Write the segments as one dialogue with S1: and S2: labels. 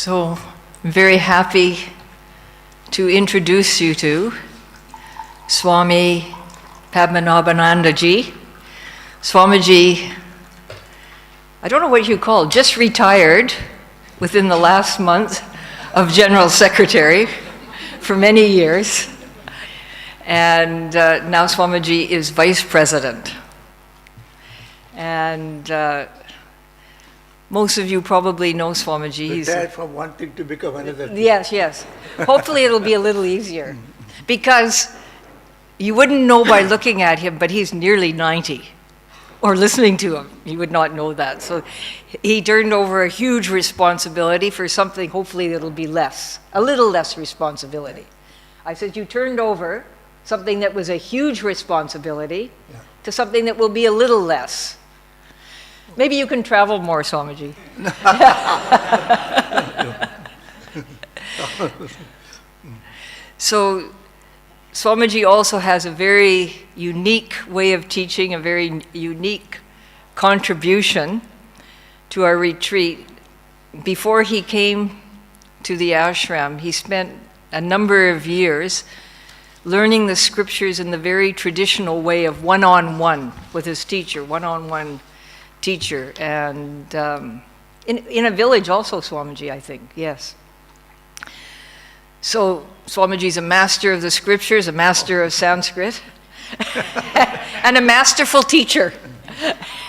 S1: So, I'm very happy to introduce you to Swami Padmanabhanandaji. Swamiji, I don't know what you call, just retired within the last month of General Secretary for many years. And now Swamiji is Vice President. And most of you probably know Swamiji.
S2: Retired from one thing to become another thing.
S1: Yes. Hopefully it'll be a little easier. Because you wouldn't know by looking at him, but he's nearly 90. Or listening to him, you would not know that. So he turned over a huge responsibility for something hopefully that'll be less, a little less responsibility. I said you turned over something that was a huge responsibility to something that will be a little less. Maybe you can travel more, Swamiji. So Swamiji also has a very unique way of teaching, a very unique contribution to our retreat. Before he came to the ashram, he spent a number of years learning the scriptures in the very traditional way of one-on-one with his teacher, one-on-one teacher, and in a village also, Swamiji, I think, yes. So Swamiji's a master of the scriptures, a master of Sanskrit, and a masterful teacher.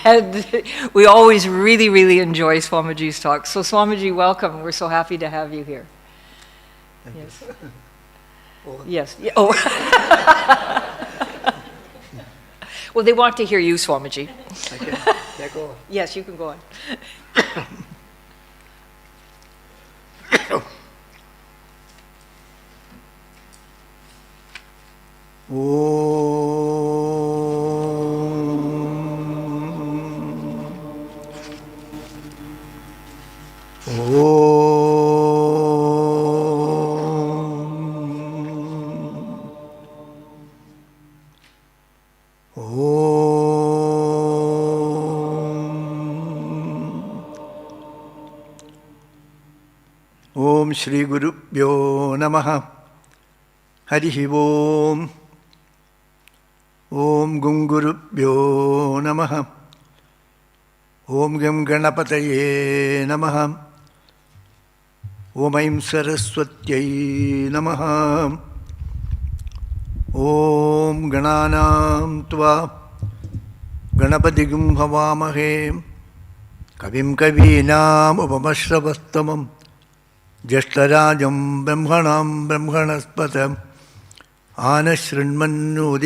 S1: And we always really, really enjoy Swamiji's talks. So Swamiji, welcome. We're so happy to have you here. Yes. Yes. Oh. Well, they want to hear you, Swamiji.
S2: Okay. Go on.
S1: Yes, you can go on.
S2: Om Shri Gurubhyo Namaha Harihi Om Om Gungurubhyo Namaha Om Gam Ganapataye Namaha Om Aim Saraswatyai Namaha Om Gananam Tva Ganapatigum Havamahe Kavim Kavinam Upamashravastamam Jashtarajam Brahmanam Brahmanaspatam Anashrinmannu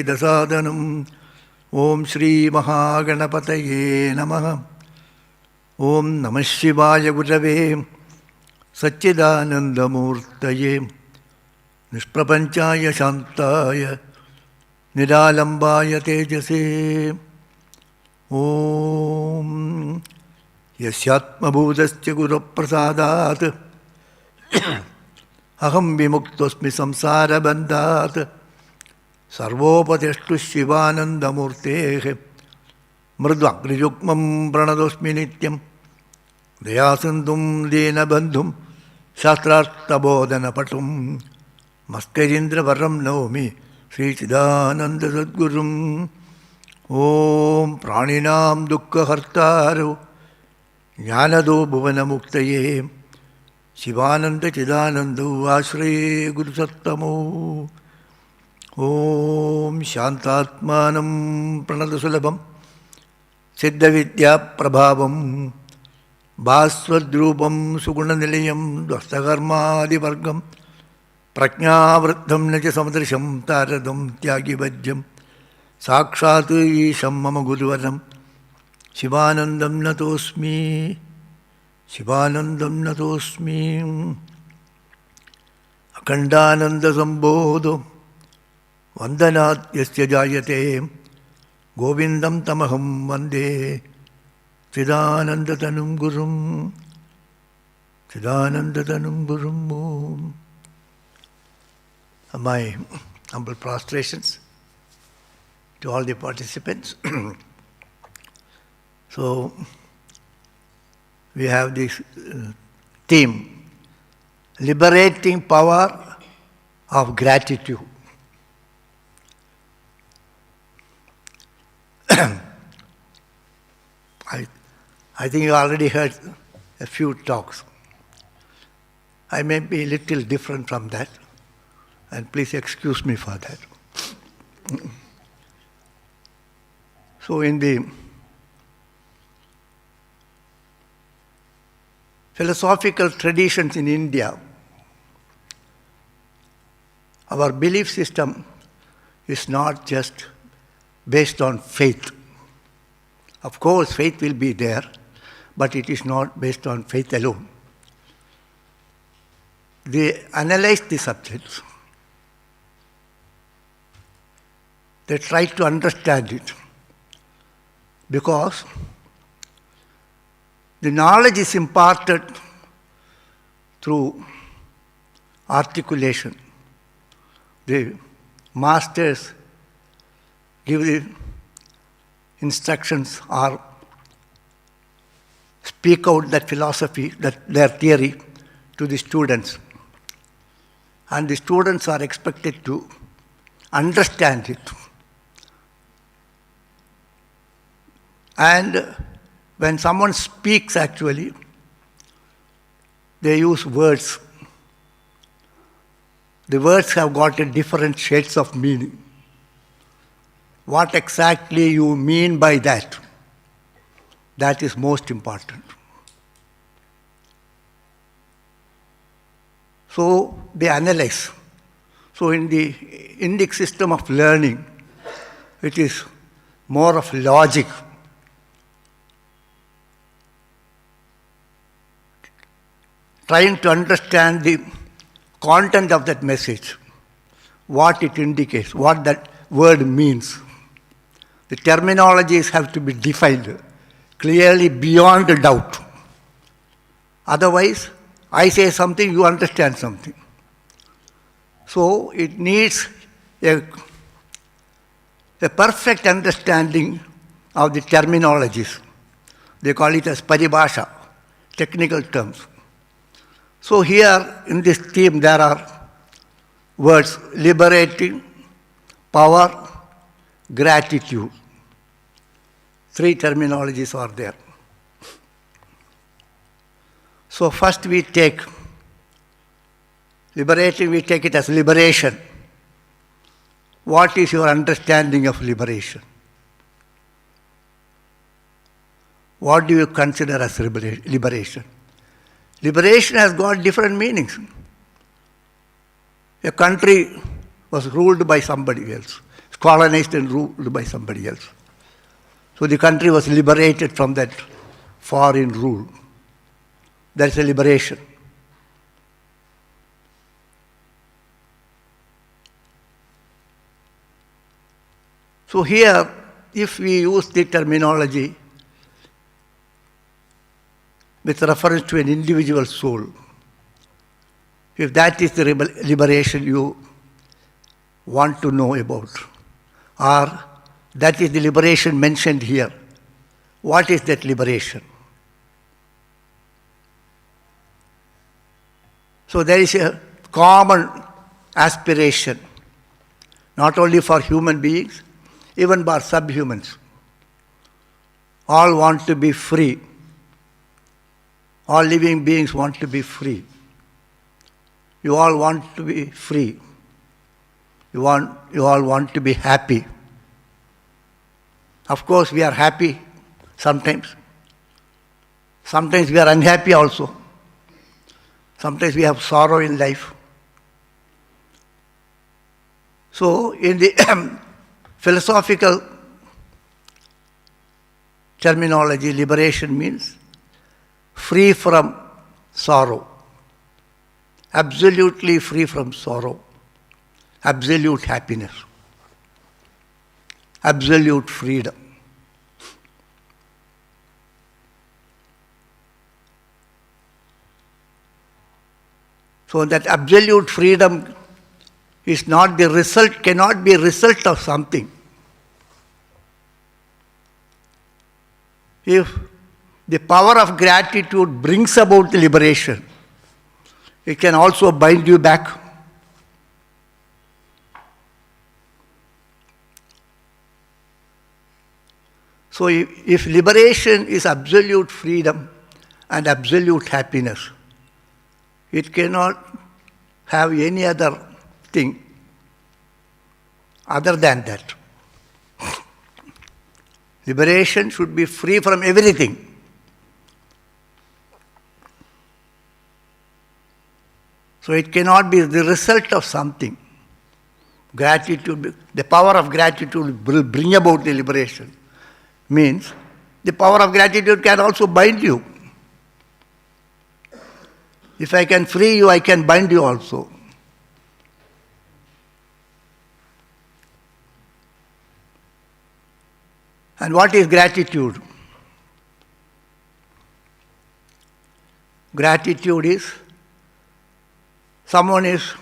S2: Dasadanam Om Shri Mahaganapataye Namaha Om Namah Shivaya Gurave Satchidanandamurtaye Nishprapanchaya Shantaya Nidalambaya Tejase Om Yasyatmabhudasya Guru Prasadat Aham Vimuktosmi Samsara Bandhat Sarvopateshtu Shivananda Murtehe Mridvagrijukmam Pranadosmi Nityam Dayasandum Dena Bandhum Shastrartha Bodhana Patum Maskarindra Varam Naomi Sri Chidananda Sadgurum Om Praninam Dukkha Hartaru Jnanado Bhuvana Muktaye Shivananda Chidanandu Ashre Guru Sattamo Om Shantatmanam Pranadasulabham Siddhavidya Prabhavam Bhaswadrupam Sugunanilayam Dvastakarmadi Vargam Prajnavriddham Naja Samadrisham Taradam Tyagivajyam Sakshatu Isham Mama Guruvaram Shivanandam Natosmi Shivanandam Natosmi Akhandananda Sambodho Vandanat Yasya Jayate Govindam Tamaham Vande Chidanandatanum Gurum Chidanandatanum Gurum. My humble prostrations to all the participants. So, we have this theme, liberating power of gratitude. I think you already heard a few talks. I may be a little different from that, and please excuse me for that. So in the philosophical traditions in India, our belief system is not just based on faith. Of course, faith will be there, but it is not based on faith alone. They analyze the subjects. They try to understand it, because the knowledge is imparted through articulation. The masters give the instructions or speak out that philosophy, that their theory to the students. And the students are expected to understand it. And when someone speaks, actually, they use words. The words have got a different shades of meaning. What exactly you mean by that? That is most important. So they analyze. So in the Indic system of learning, it is more of logic. Trying to understand the content of that message, what it indicates, what that word means. The terminologies have to be defined clearly beyond a doubt. Otherwise, I say something, you understand something. So it needs a perfect understanding of the terminologies. They call it as paribhasha, technical terms. So here in this theme there are words: liberating, power, gratitude. Three terminologies are there. So first we take liberating, we take it as liberation. What is your understanding of liberation? What do you consider as liberation? Liberation has got different meanings. A country was ruled by somebody else, colonized and ruled by somebody else. So the country was liberated from that foreign rule. That's a liberation. So here, if we use the terminology with reference to an individual soul, if that is the liberation you want to know about, or that is the liberation mentioned here, what is that liberation? So there is a common aspiration, not only for human beings, even for subhumans. All want to be free. All living beings want to be free. You all want to be free. You all want to be happy. Of course, we are happy sometimes. Sometimes we are unhappy also. Sometimes we have sorrow in life. So, in the philosophical terminology, liberation means free from sorrow, absolutely free from sorrow, absolute happiness, absolute freedom. So that absolute freedom is not the result, cannot be a result of something. If the power of gratitude brings about the liberation, It can also bind you back. So if liberation is absolute freedom and absolute happiness, it cannot have any other thing other than that. Liberation should be free from everything. So it cannot be the result of something. Gratitude, the power of gratitude will bring about the liberation. Means the power of gratitude can also bind you. If I can free you, I can bind you also. And what is gratitude? Gratitude is someone is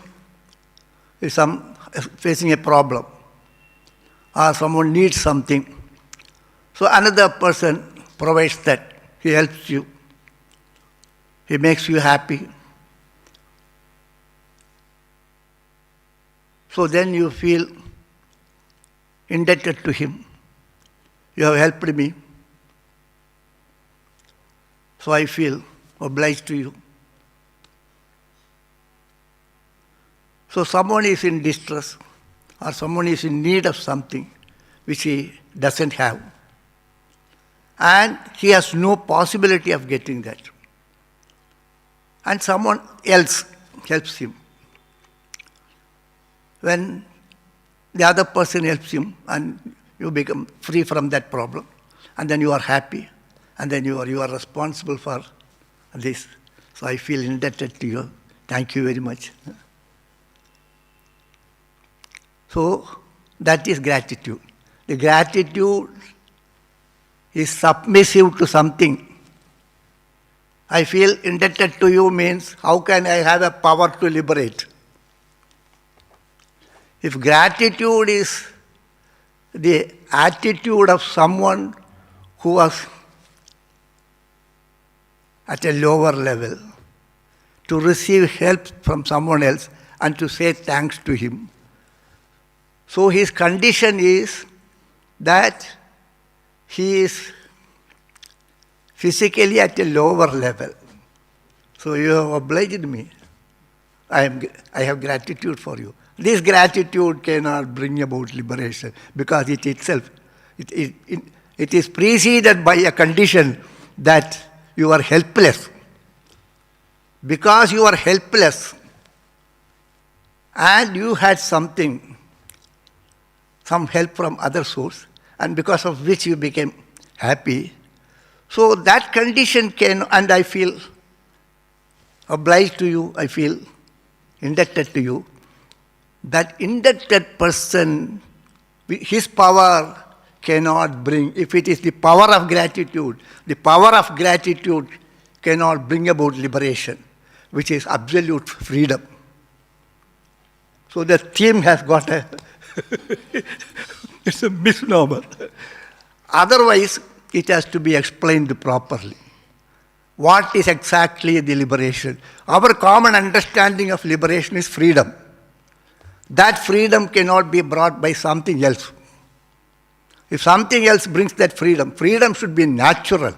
S2: facing a problem, or someone needs something. So another person provides that. He helps you. He makes you happy. So then you feel indebted to him. You have helped me. So I feel obliged to you. So someone is in distress, or someone is in need of something which he doesn't have. And he has no possibility of getting that. And someone else helps him. When the other person helps him and you become free from that problem, and then you are happy, and then you are responsible for this. So I feel indebted to you. Thank you very much. So that is gratitude. The gratitude is submissive to something. I feel indebted to you means how can I have a power to liberate? If gratitude is the attitude of someone who was at a lower level, to receive help from someone else and to say thanks to him. So his condition is that he is physically at a lower level. So you have obliged me. I have gratitude for you. This gratitude cannot bring about liberation because it itself, it is preceded by a condition that you are helpless. Because you are helpless and you had something, some help from other source, and because of which you became happy. So that condition can, and I feel obliged to you, I feel indebted to you. That indebted person, his power cannot bring, if it is the power of gratitude, the power of gratitude cannot bring about liberation, which is absolute freedom. So the theme has got a, it's a misnomer. Otherwise, it has to be explained properly. What is exactly the liberation? Our common understanding of liberation is freedom. That freedom cannot be brought by something else. If something else brings that freedom, freedom should be natural.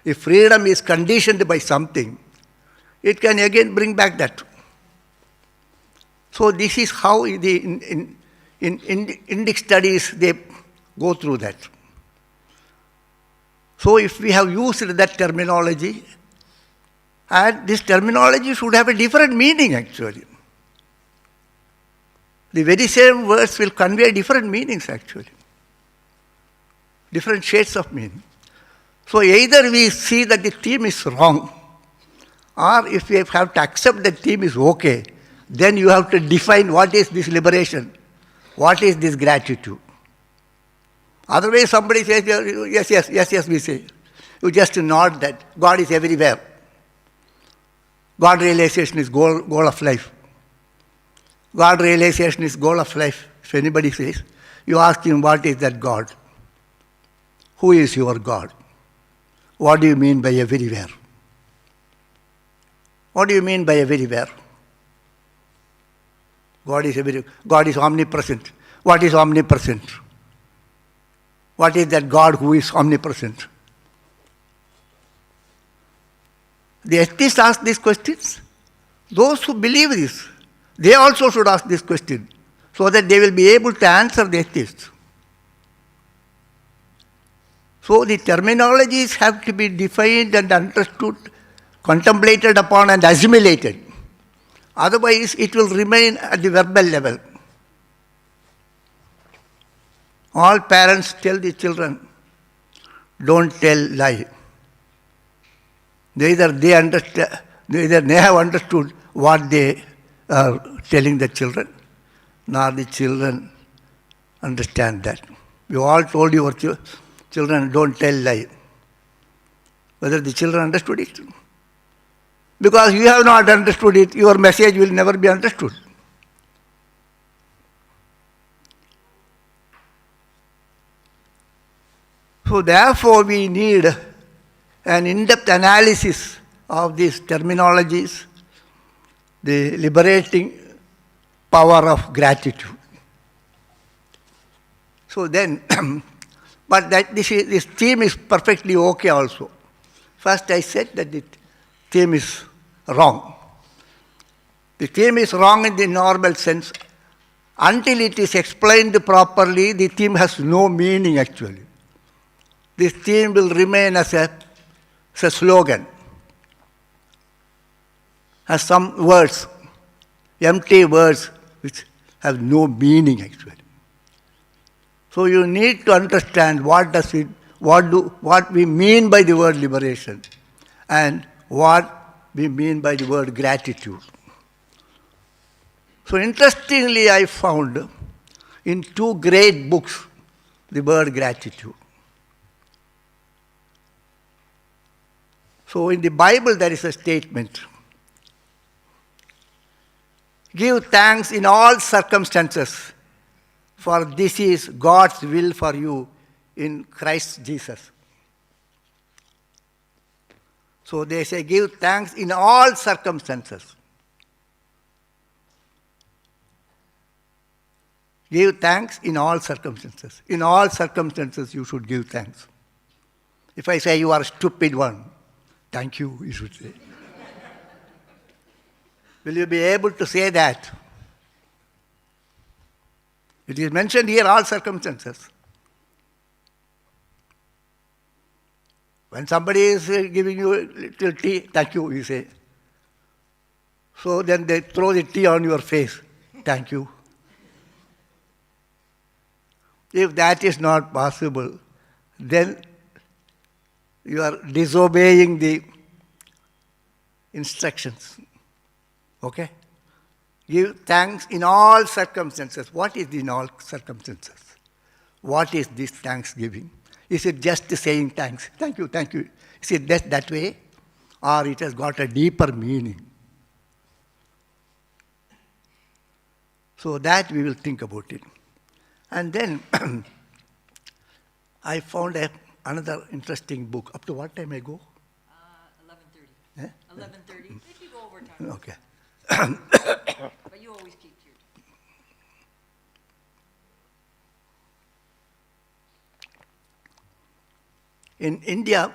S2: If freedom is conditioned by something, it can again bring back that. So this is how in Indic studies they go through that. So if we have used that terminology, and this terminology should have a different meaning actually. The very same words will convey different meanings actually. Different shades of meaning. So either we see that the theme is wrong, or if we have to accept that theme is okay, then you have to define what is this liberation, what is this gratitude. Otherwise somebody says, yes, we say. You just nod that God is everywhere. God realization is goal of life. God realization is goal of life. If anybody says, you ask him, what is that God? Who is your God? What do you mean by everywhere? What do you mean by everywhere? God is omnipresent. What is omnipresent? What is that God who is omnipresent? The atheists ask these questions. Those who believe this, they also should ask this question, so that they will be able to answer the atheists. So the terminologies have to be defined and understood, contemplated upon and assimilated. Otherwise, it will remain at the verbal level. All parents tell the children, don't tell lie. Neither they have understood what they are telling the children, nor the children understand that. You all told your children, don't tell lie. Whether the children understood it? Because you have not understood it, your message will never be understood. So therefore we need an in-depth analysis of these terminologies, the liberating power of gratitude. So then, but that this theme is perfectly okay also. First I said that the theme is wrong. The theme is wrong in the normal sense. Until it is explained properly, the theme has no meaning actually. This theme will remain as a slogan, as some words, empty words which have no meaning actually. So you need to understand what we mean by the word liberation and what we mean by the word gratitude. So interestingly, I found in two great books the word gratitude. So in the Bible there is a statement, give thanks in all circumstances, for this is God's will for you in Christ Jesus. So they say, give thanks in all circumstances. Give thanks in all circumstances. In all circumstances you should give thanks. If I say you are a stupid one, thank you, you should say. Will you be able to say that? It is mentioned here, all circumstances. When somebody is giving you a little tea, thank you, you say. So then they throw the tea on your face, thank you. If that is not possible, then you are disobeying the instructions. Okay? Give thanks in all circumstances. What is in all circumstances? What is this thanksgiving? Is it just saying thanks? Thank you, thank you. Is it just that way? Or it has got a deeper meaning? So that we will think about it. And then I found another interesting book. Up to what time I go?
S1: 11:30. 11:30. If you go over time.
S2: Okay.
S1: But you always keep your time.
S2: In India,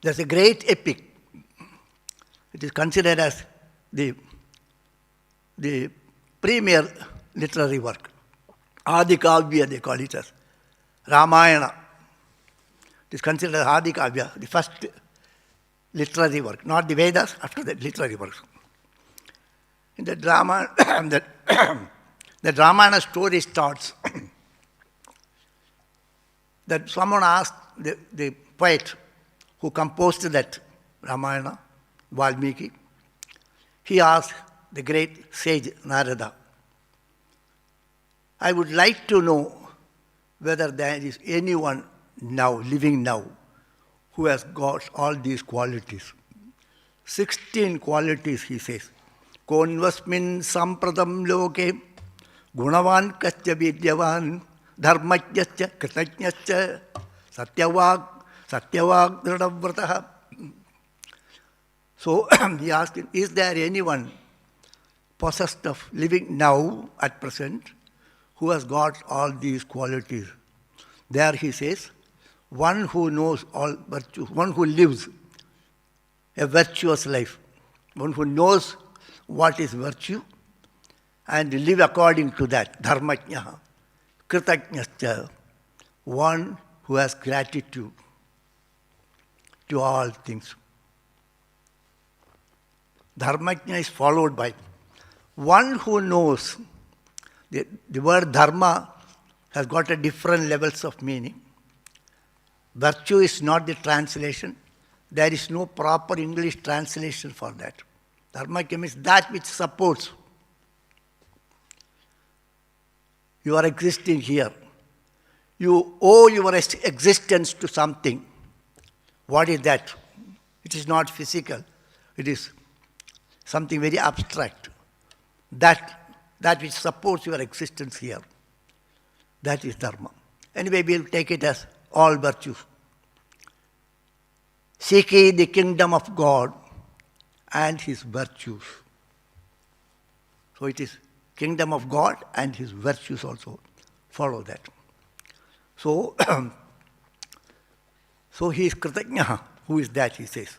S2: there's a great epic. It is considered as the premier literary work. Adi Kavya, they call it as Ramayana. It is considered Adi Kavya, the first literary work, not the Vedas, after that literary works. In the drama, the Ramayana story starts that someone asked the poet who composed that Ramayana, Valmiki, he asked the great sage Narada, I would like to know whether there is anyone now, living now, who has got all these qualities. 16 qualities, he says. Konvasmin sampradam loke gunavan kasya vidyavan dharmajyasya kritajnasya satyavag dridavratah. So he asked him, is there anyone possessed of living now at present who has got all these qualities? There he says, one who knows all virtues, one who lives a virtuous life, one who knows what is virtue and live according to that, dharmajnaha, kritajnascha, one who has gratitude to all things. Dharmajna is followed by one who knows. The word dharma has got a different levels of meaning. Virtue is not the translation. There is no proper English translation for that. Dharma means that which supports. You are existing here. You owe your existence to something. What is that? It is not physical. It is something very abstract. That which supports your existence here. That is dharma. Anyway, we'll take it as all virtues. Seek ye the kingdom of God and His virtues. So it is kingdom of God and His virtues also. Follow that. So, so he is Kritajna. Who is that, he says.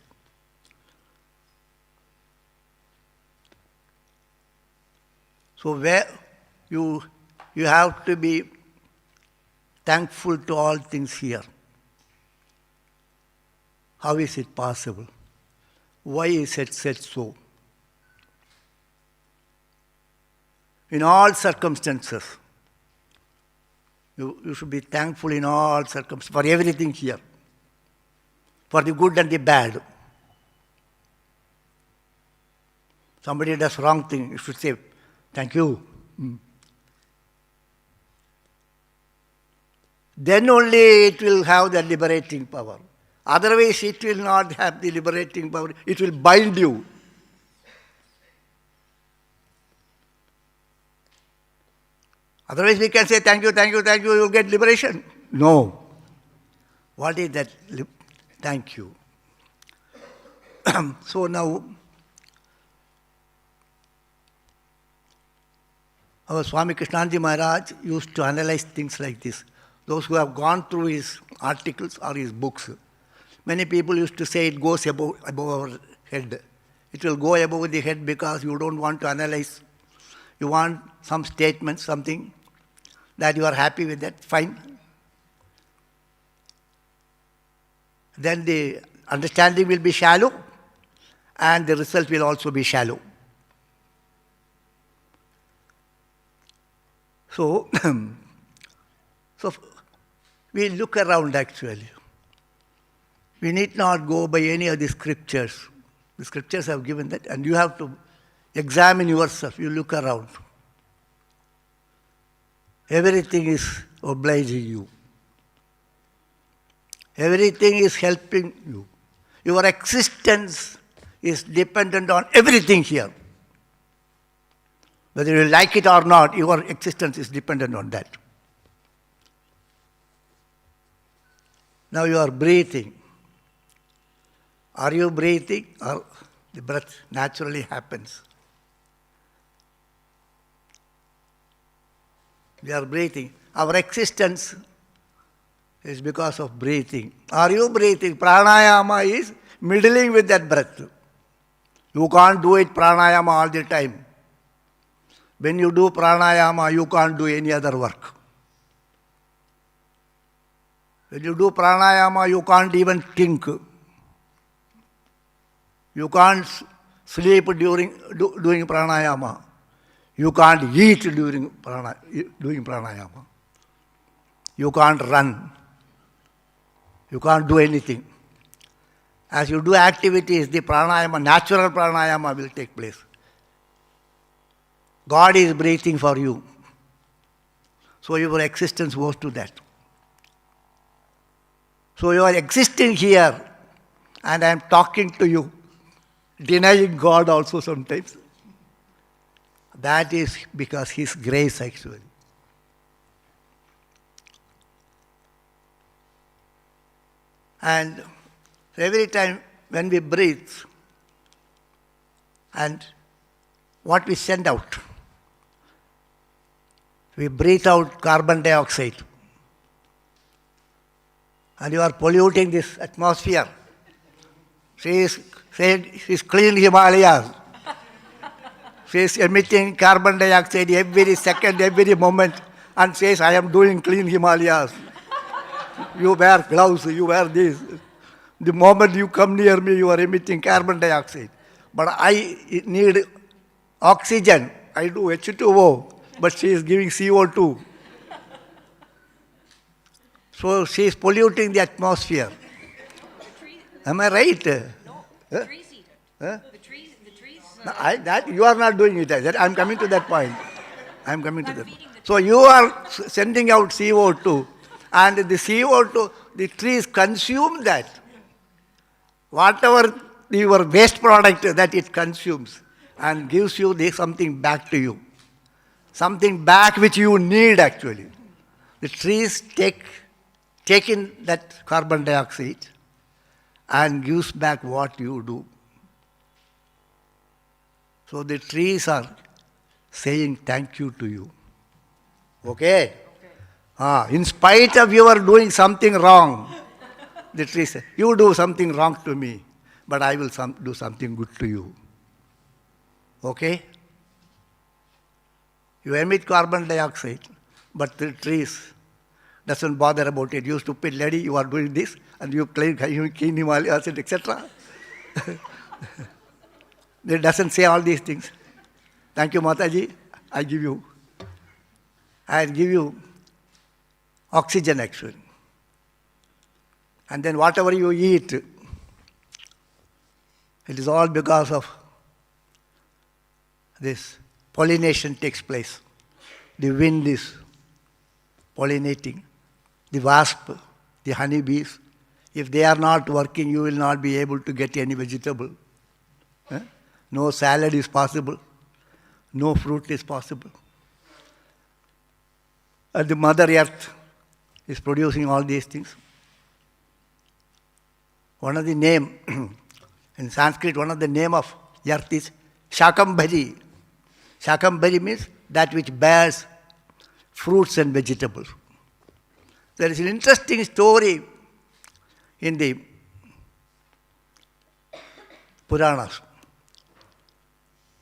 S2: So where you have to be thankful to all things here. How is it possible? Why is it said so? In all circumstances, you should be thankful in all circumstances, for everything here, for the good and the bad. Somebody does wrong thing, you should say, thank you. Then only it will have the liberating power. Otherwise, it will not have the liberating power. It will bind you. Otherwise, we can say, thank you, thank you, thank you, you will get liberation. No. What is that? Thank you. So now, our Swami Krishnanji Maharaj used to analyze things like this. Those who have gone through his articles or his books, many people used to say it goes above our head. It will go above the head because you don't want to analyze. You want some statement, something that you are happy with that, fine. Then the understanding will be shallow and the result will also be shallow. So, so we look around actually. We need not go by any of the scriptures. The scriptures have given that, and you have to examine yourself. You look around. Everything is obliging you. Everything is helping you. Your existence is dependent on everything here. Whether you like it or not, your existence is dependent on that. Now you are breathing. Are you breathing, or the breath naturally happens? We are breathing. Our existence is because of breathing. Are you breathing? Pranayama is middling with that breath. You can't do it pranayama all the time. When you do pranayama, you can't do any other work. When you do pranayama, you can't even think. You can't sleep during doing pranayama. You can't eat during doing pranayama. You can't run. You can't do anything. As you do activities, the pranayama, natural pranayama will take place. God is breathing for you. So your existence goes to that. So you are existing here, and I am talking to you, denying God also sometimes. That is because His grace actually. And every time when we breathe, And what we send out, we breathe out carbon dioxide. And you are polluting this atmosphere. She is saying she's clean Himalayas. She is emitting carbon dioxide every second, every moment, and says, I am doing clean Himalayas. You wear gloves, you wear this. The moment you come near me, you are emitting carbon dioxide. But I need oxygen. I do H2O, but she is giving CO2. So she is polluting the atmosphere. Am I right?
S1: No,
S2: Huh?
S1: trees eat it.
S2: Huh?
S1: The trees.
S2: No, that you are not doing it. I'm coming to that point. I'm coming to that point.
S1: feeding the
S2: So you are sending out CO2, and the CO2, the trees consume that. Whatever your waste product that it consumes, and gives you something back to you. Something back which you need actually. The trees take in that carbon dioxide and gives back what you do. So the trees are saying thank you to you. Okay? In spite of you are doing something wrong, the trees say, you do something wrong to me, but I will do something good to you. Okay? You emit carbon dioxide, but the trees doesn't bother about it. You stupid lady, you are doing this, and you clean Himalayas, etc. It doesn't say all these things. Thank you, Mataji. I'll give you oxygen actually. And then whatever you eat, it is all because of this pollination takes place. The wind is pollinating. The wasp, the honeybees. If they are not working, you will not be able to get any vegetable. No salad is possible. No fruit is possible. And the Mother Earth is producing all these things. One of the name, in Sanskrit, one of the name of earth is Shakambhari. Shakambhari means that which bears fruits and vegetables. There is an interesting story in the Puranas.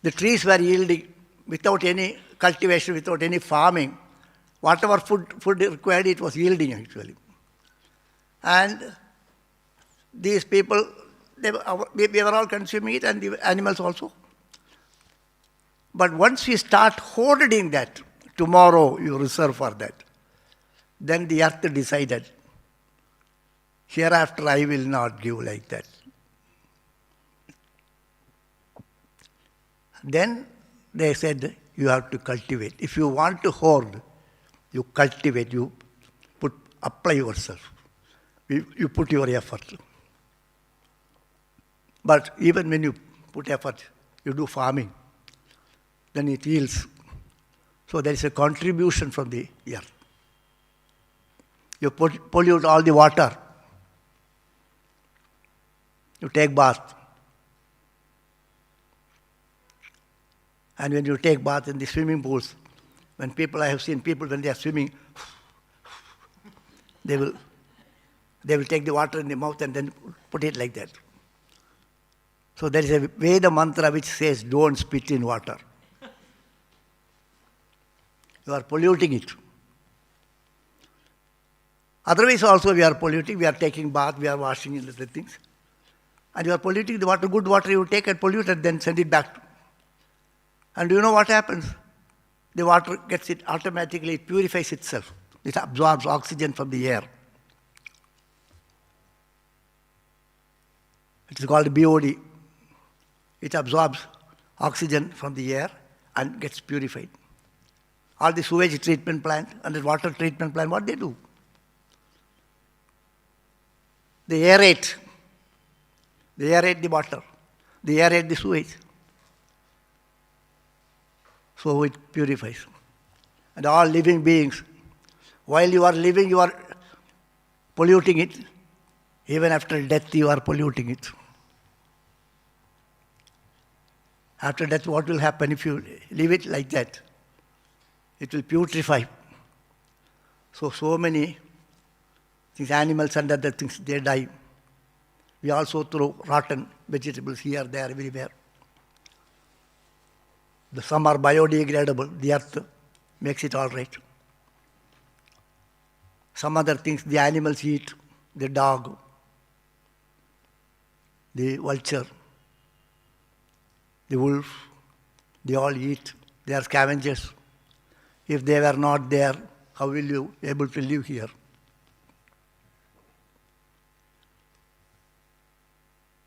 S2: The trees were yielding without any cultivation, without any farming. Whatever food required, it was yielding actually. And these people, we were all consuming it, and the animals also. But once we start hoarding that, tomorrow you reserve for that, then the earth decided, hereafter I will not give like that. Then they said, you have to cultivate. If you want to hoard, you cultivate, you apply yourself. You put your effort. But even when you put effort, you do farming, then it yields. So there is a contribution from the earth. You pollute all the water. You take bath. And when you take bath in the swimming pools, I have seen people when they are swimming, they will take the water in the mouth and then put it like that. So there is a Veda mantra which says, don't spit in water. You are polluting it. Otherwise also we are polluting, we are taking bath, we are washing in the things. And you are polluting the water, good water you take and pollute it, then send it back. And do you know what happens? The water gets it automatically, it purifies itself. It absorbs oxygen from the air. It is called BOD. It absorbs oxygen from the air and gets purified. All the sewage treatment plant and the water treatment plant, what they do? They aerate. They aerate the water. They aerate the sewage. So it purifies. And all living beings, while you are living, you are polluting it. Even after death, you are polluting it. After death, what will happen if you leave it like that? It will putrefy. So many things, animals and other things, they die. We also throw rotten vegetables here, there, everywhere. Some are biodegradable. The earth makes it all right. Some other things the animals eat, the dog, the vulture, the wolf, they all eat. They are scavengers. If they were not there, how will you be able to live here?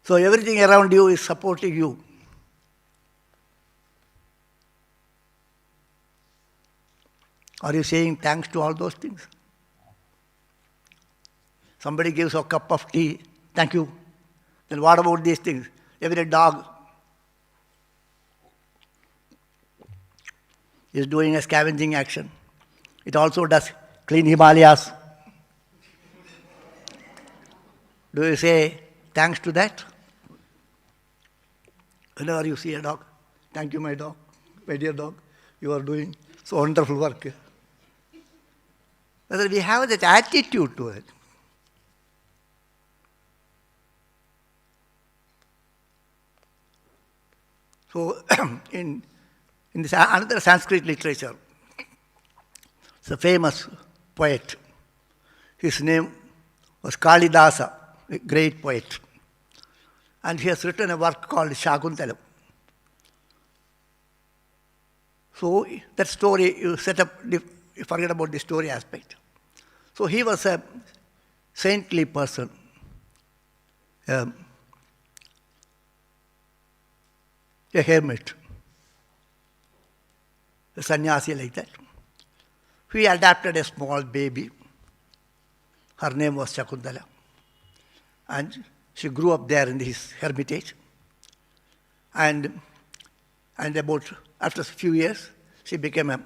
S2: So everything around you is supporting you. Are you saying thanks to all those things? Somebody gives a cup of tea, thank you. Then what about these things? Every dog is doing a scavenging action. It also does clean Himalayas. Do you say thanks to that? Whenever you see a dog, thank you, my dog, my dear dog, you are doing so wonderful work. Whether we have that attitude to it. So, in this another Sanskrit literature, it's a famous poet. His name was Kalidasa, a great poet. And he has written a work called Shakuntalam. So that story, you forget about the story aspect. So he was a saintly person, a hermit, a sannyasi like that. He adopted a small baby. Her name was Shakuntala. And she grew up there in his hermitage. And about after a few years, she became a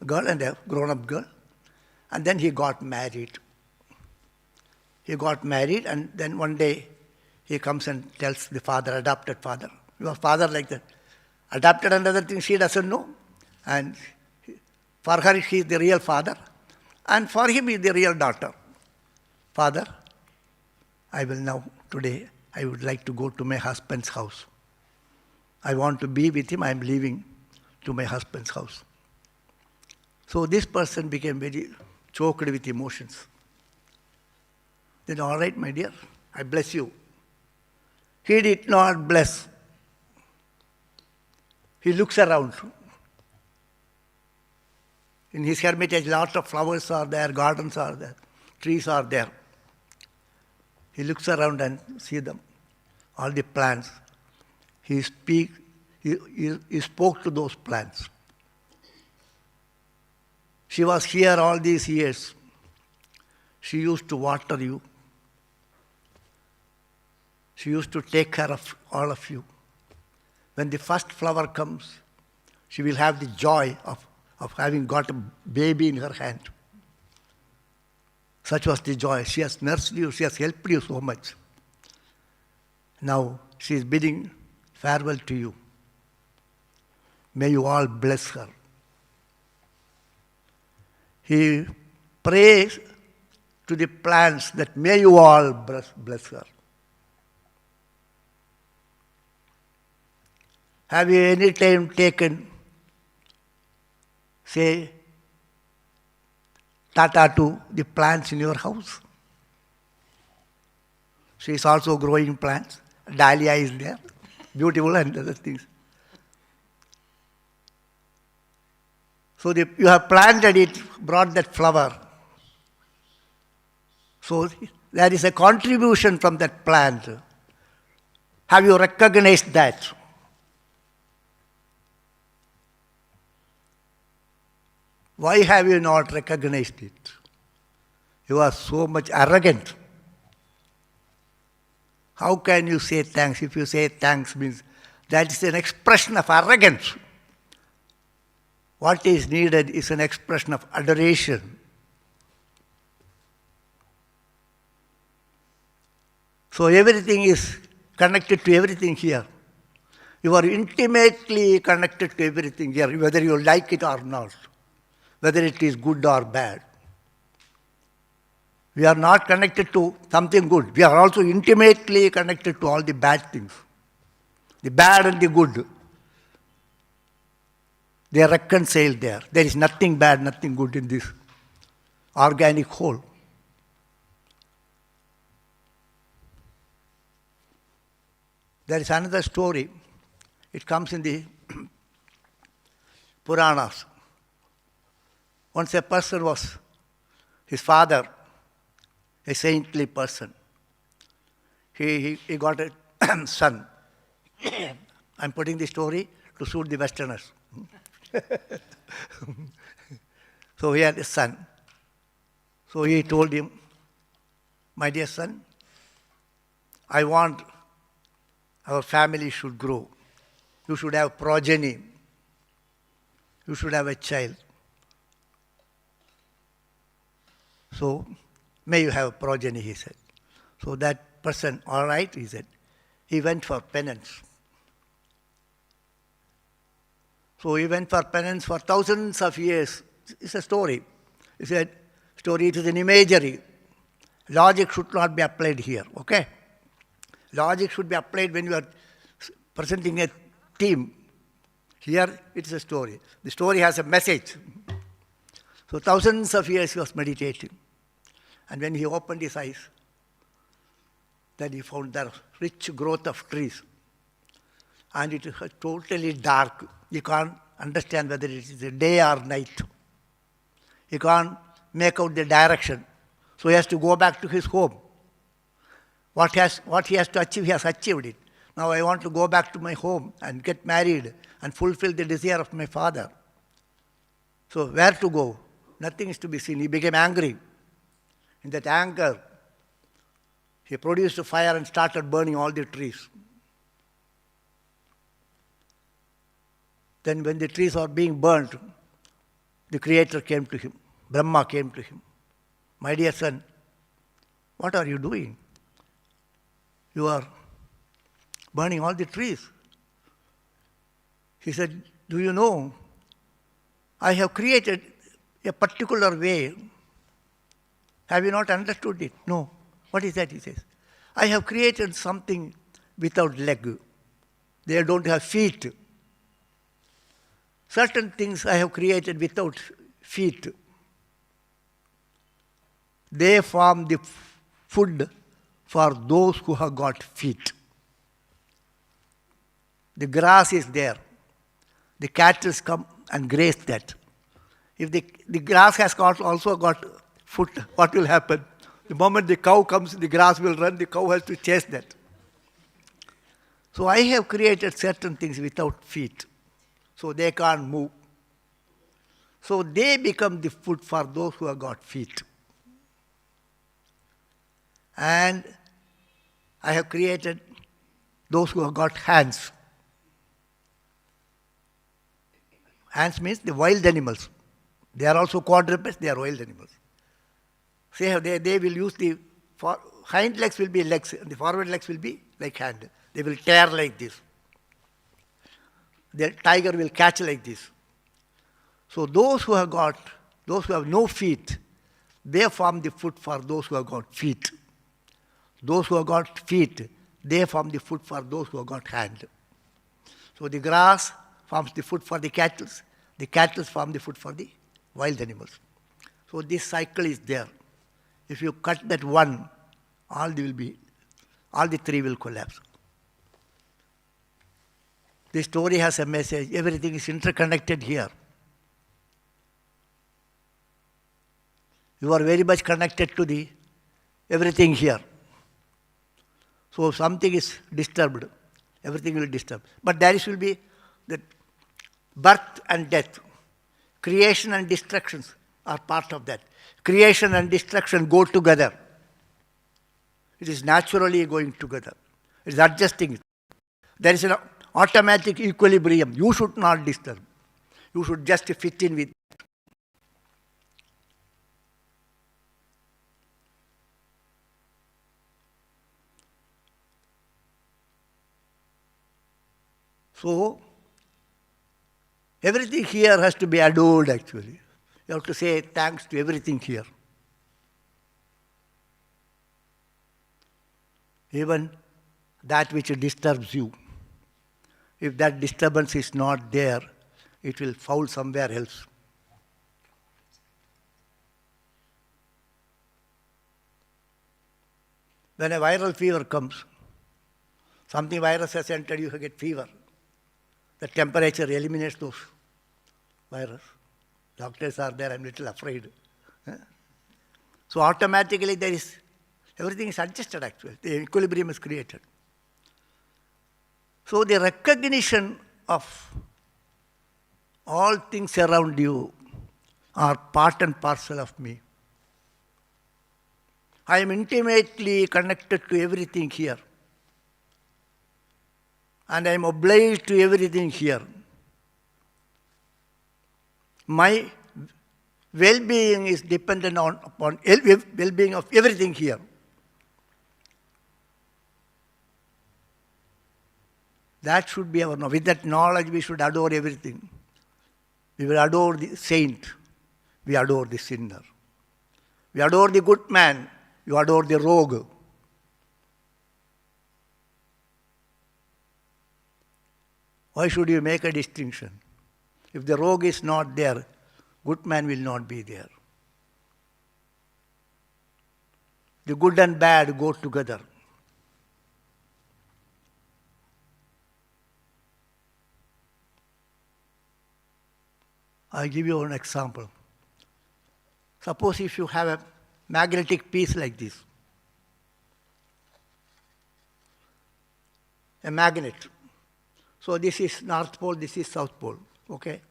S2: girl and a grown-up girl. And then he got married. He got married, and then one day he comes and tells the father, adopted father. Your father like that. Adopted and other things she doesn't know. And for her, he is the real father. And for him, he is the real daughter. Father, I will now, today, I would like to go to my husband's house. I want to be with him. I am leaving to my husband's house. So this person became very choked with emotions. Then, all right, my dear, I bless you. He did not bless. He looks around. In his hermitage, lots of flowers are there, gardens are there, trees are there. He looks around and sees them, all the plants. He spoke to those plants. She was here all these years. She used to water you. She used to take care of all of you. When the first flower comes, she will have the joy of having got a baby in her hand. Such was the joy. She has nursed you, she has helped you so much. Now she is bidding farewell to you. May you all bless her. He prays to the plants that may you all bless her. Have you any time taken, say, tata to the plants in your house? She is also growing plants. Dahlia is there, beautiful and other things. So you have planted it, brought that flower. So there is a contribution from that plant. Have you recognized that? Why have you not recognized it? You are so much arrogant. How can you say thanks? If you say thanks means that is an expression of arrogance. What is needed is an expression of adoration. So everything is connected to everything here. You are intimately connected to everything here, whether you like it or not, whether it is good or bad. We are not connected to something good. We are also intimately connected to all the bad things. The bad and the good. They are reconciled there. There is nothing bad, nothing good in this organic whole. There is another story. It comes in the Puranas. Once a person was, his father, a saintly person. He got a son. I'm putting the story to suit the Westerners. So he had a son. So he told him, my dear son, I want our family should grow. You should have progeny. You should have a child. So, may you have progeny, he said. So that person, all right, he said. He went for penance. So he went for penance for thousands of years. It's a story. He said, story, it is an imagery. Logic should not be applied here, okay? Logic should be applied when you are presenting a theme. Here, it's a story. The story has a message. So thousands of years he was meditating. And when he opened his eyes, then he found the rich growth of trees. And it was totally dark. You can't understand whether it is a day or night. He can't make out the direction. So he has to go back to his home. What he has to achieve, he has achieved it. Now I want to go back to my home and get married and fulfill the desire of my father. So where to go? Nothing is to be seen. He became angry. In that anger, he produced a fire and started burning all the trees. Then when the trees are being burnt, the Creator came to him. Brahma came to him. My dear son, what are you doing? You are burning all the trees. He said, do you know, I have created a particular way. Have you not understood it? No. What is that? He says, I have created something without leg. They don't have feet. Certain things I have created without feet. They form the food for those who have got feet. The grass is there. The cattle come and graze that. If the grass has also got foot, what will happen? The moment the cow comes, the grass will run, the cow has to chase that. So I have created certain things without feet. So they can't move. So they become the food for those who have got feet. And I have created those who have got hands. Hands means the wild animals. They are also quadrupeds, they are wild animals. They will use the hind legs will be legs, and the forward legs will be like hand. They will tear like this. The tiger will catch like this. So those who have no feet, they form the food for those who have got feet. Those who have got feet, they form the food for those who have got hand. So the grass forms the food for the cattle. The cattle form the food for the wild animals. So this cycle is there. If you cut that one, all the three will collapse. The story has a message. Everything is interconnected here. You are very much connected to everything here. So if something is disturbed, everything will disturb. But there will be the birth and death. Creation and destructions are part of that. Creation and destruction go together. It is naturally going together. It is adjusting it. There is an automatic equilibrium. You should not disturb. You should just fit in with. So, everything here has to be adored actually. You have to say thanks to everything here. Even that which disturbs you. If that disturbance is not there, it will fall somewhere else. When a viral fever comes, something virus has entered, you get fever. The temperature eliminates those virus. Doctors are there, I'm a little afraid. So automatically everything is adjusted actually. The equilibrium is created. So the recognition of all things around you are part and parcel of me. I am intimately connected to everything here. And I am obliged to everything here. My well-being is dependent upon well-being of everything here. That should be our knowledge. With that knowledge, we should adore everything. We will adore the saint. We adore the sinner. We adore the good man. You adore the rogue. Why should you make a distinction? If the rogue is not there, good man will not be there. The good and bad go together. I'll give you an example. Suppose if you have a magnetic piece like this, a magnet. So this is North Pole, this is South Pole, okay?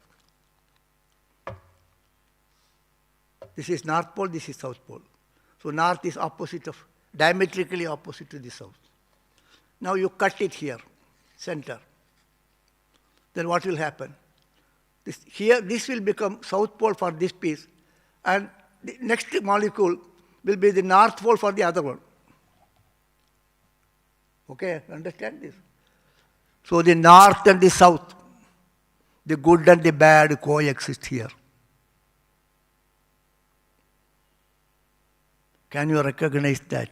S2: This is North Pole, this is South Pole. So North is diametrically opposite to the South. Now you cut it here, center. Then what will happen? This will become South Pole for this piece, and the next molecule will be the North Pole for the other one. Okay, understand this? So the North and the South, the good and the bad coexist here. Can you recognize that?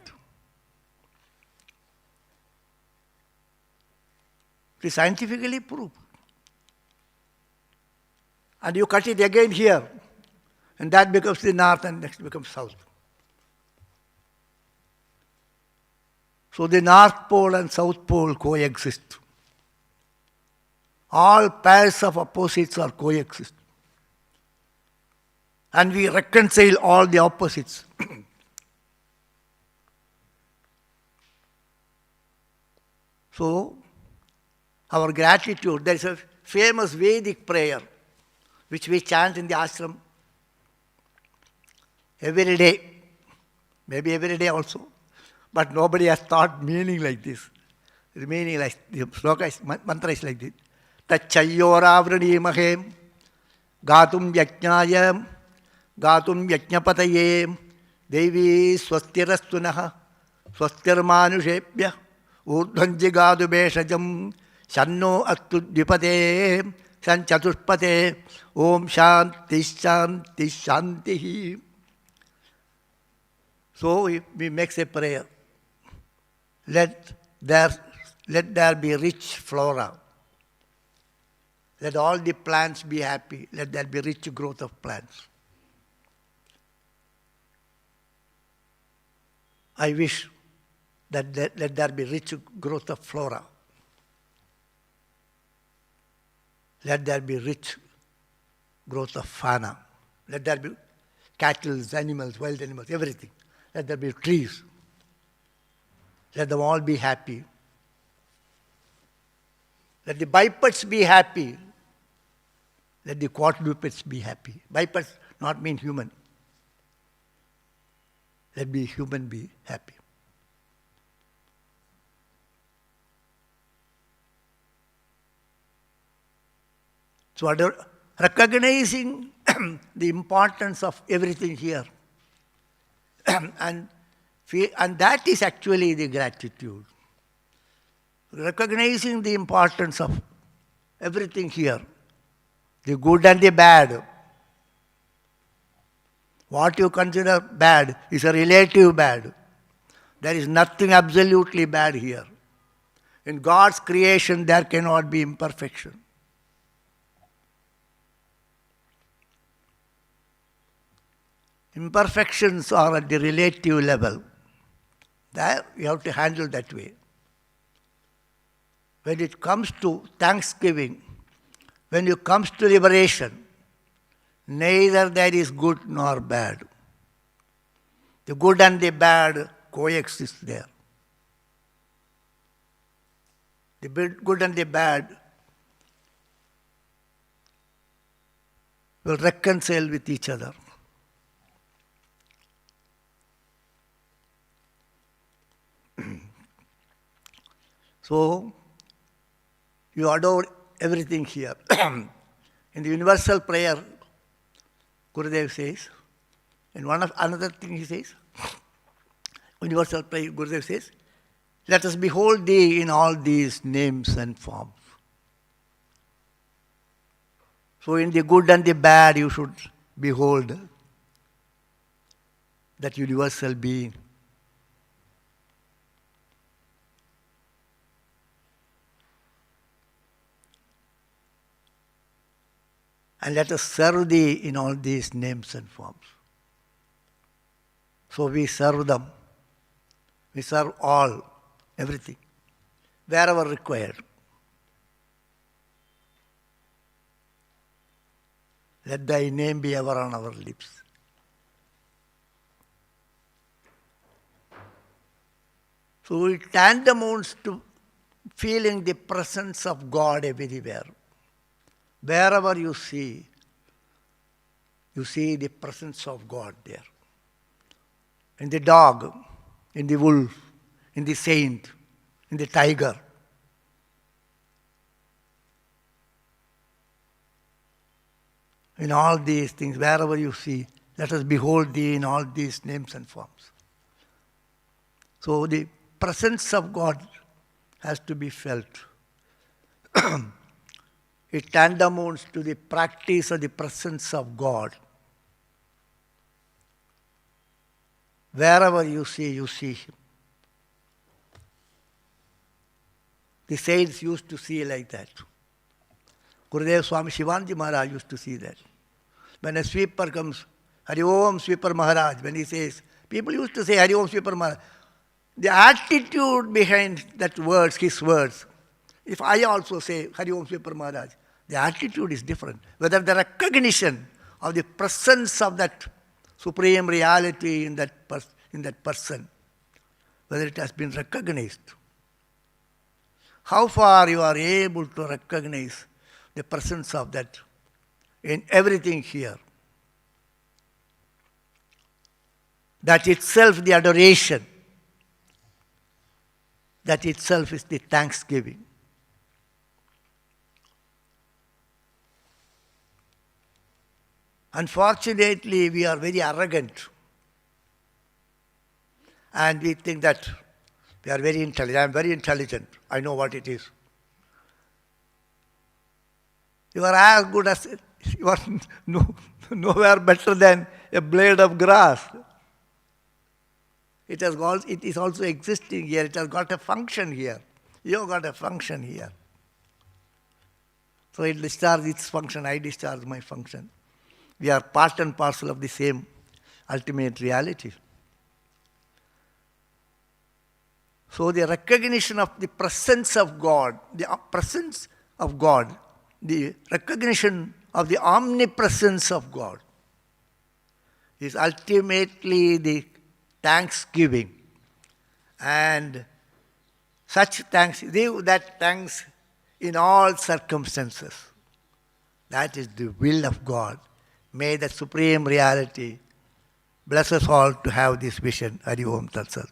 S2: It is scientifically proved. And you cut it again here, and that becomes the North and next becomes South. So the North Pole and South Pole coexist. All pairs of opposites are coexist. And we reconcile all the opposites. So, our gratitude, there is a famous Vedic prayer which we chant in the ashram every day, maybe every day also. But nobody has thought meaning like this. The meaning like the sloka is, mantra is like this. Tachayyoravranimahim gatum yajnayam gatum yajnapatayem devi swastirastunaha swastirmanushebhya urdhanjigadu beshajam shanno astu dvipate san chatushpate om shanti shanti shantihi. So we make a prayer. Let there be rich flora. Let all the plants be happy. Let there be rich growth of plants. I wish that let there be rich growth of flora. Let there be rich growth of fauna. Let there be cattle, animals, wild animals, everything. Let there be trees. Let them all be happy. Let the bipeds be happy. Let the quadrupeds be happy. Bipeds not mean human. Let the human be happy. So recognizing the importance of everything here, and that is actually the gratitude. Recognizing the importance of everything here, the good and the bad. What you consider bad is a relative bad. There is nothing absolutely bad here. In God's creation, there cannot be imperfection. Imperfections are at the relative level. There you have to handle that way. When it comes to thanksgiving, when it comes to liberation, neither there is good nor bad. The good and the bad coexist there. The good and the bad will reconcile with each other. So, you adore everything here. In the universal prayer, Gurudev says, and another thing he says, universal prayer, Gurudev says, let us behold thee in all these names and forms. So in the good and the bad, you should behold that universal being. And let us serve thee in all these names and forms. So we serve them. We serve all, everything, wherever required. Let thy name be ever on our lips. So it tantamounts to feeling the presence of God everywhere. Wherever you see the presence of God there. In the dog, in the wolf, in the saint, in the tiger. In all these things, wherever you see, let us behold thee in all these names and forms. So the presence of God has to be felt. It tantamounts to the practice of the presence of God. Wherever you see Him. The saints used to see like that. Gurudev Swami Shivanji Maharaj used to see that. When a sweeper comes, Hari Om Sweeper Maharaj, when he says, people used to say Hari Om Sweeper Maharaj. The attitude behind that words, his words, if I also say Hari Om Sweeper Maharaj, the attitude is different. Whether the recognition of the presence of that supreme reality in that person, whether it has been recognized. How far you are able to recognize the presence of that in everything here. That itself the adoration. That itself is the thanksgiving. Unfortunately, we are very arrogant. And we think that we are very intelligent. I am very intelligent. I know what it is. You are as good as, you are nowhere better than a blade of grass. It is also existing here. It has got a function here. You have got a function here. So it discharges its function. I discharge my function. We are part and parcel of the same ultimate reality. So the recognition of the presence of God, the recognition of the omnipresence of God is ultimately the thanksgiving. And such thanks, give that thanks in all circumstances. That is the will of God. May the supreme reality bless us all to have this vision. Hari Om Tat Sat.